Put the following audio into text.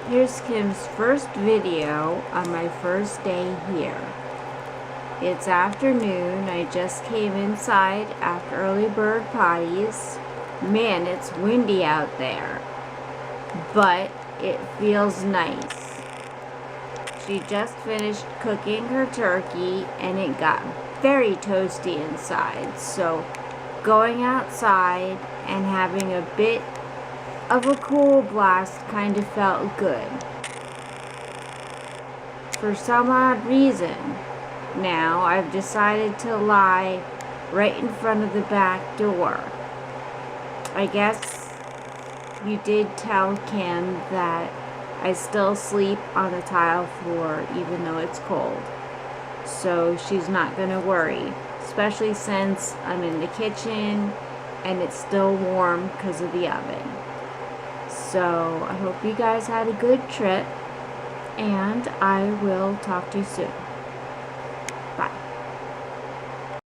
Here's Kim's first video on my first day here. It's afternoon. I just came inside after early bird potties. Man, it's windy out there, but it feels nice. She just finished cooking her turkey and it got very toasty inside, so going outside and having a bit of a cool blast kind of felt good. For some odd reason, now I've decided to lie right in front of the back door. I guess you did tell Kim that I still sleep on the tile floor even though it's cold. So she's not gonna worry, especially since I'm in the kitchen and it's still warm because of the oven. So I hope you guys had a good trip, and I will talk to you soon.